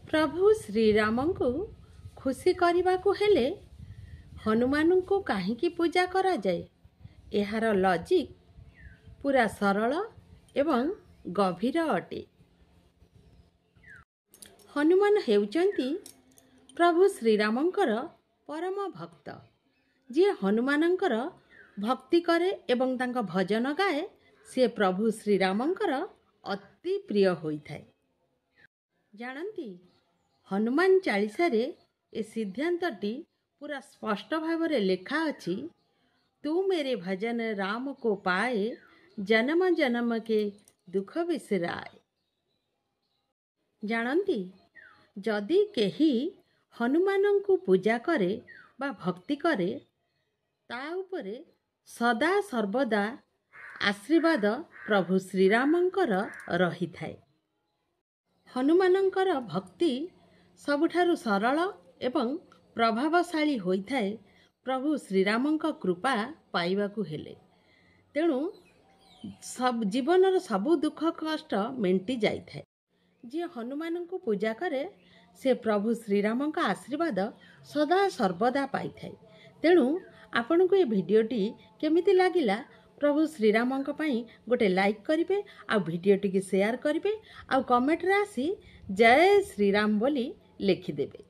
प्रभु श्रीराम को खुशी करने को हेले हनुमान को कहीं पूजा करा जाए यार लॉजिक पूरा सरल एवं गभीर अटे। हनुमान हेउचंती प्रभु श्रीरामंकर परम भक्त जी हनुमानंकर भक्ति करे एवं तांका भजन गाए से प्रभु श्रीरामंकर अति प्रिय होइथाए। जानती हनुमान चालीसा रे ए सिद्धांतटी पूरा स्पष्ट भाव में लेखा अछि। तू मेरे भजन राम को पाए जन्म जन्म के दुख बिसराए। जानती जदि केही हनुमान को पूजा करे बा भक्ति करे ता उपरे सदा सर्वदा आशीर्वाद प्रभु श्रीरामंकर रही थाए। हनुमानंकर भक्ति सबुठारु सरल एवं प्रभावशाली होइथाए प्रभु श्रीरामंक कृपा पाइबाकु हेले। तेणु सब जीवनर सबु दुख कष्ट मेंटी जाइथाए। जे हनुमान को पूजा करे से प्रभु श्रीरामंक आशीर्वाद सदा सर्वदा पाई थाए। तेणु आपन को ये वीडियोटी केमिति लागिला प्रभु श्रीरामंक पई गोटे लाइक करिवे आ वीडियोटी के शेयर करिवे आ कमेंट रे आसी जय श्रीराम बोली लिखिदेवे।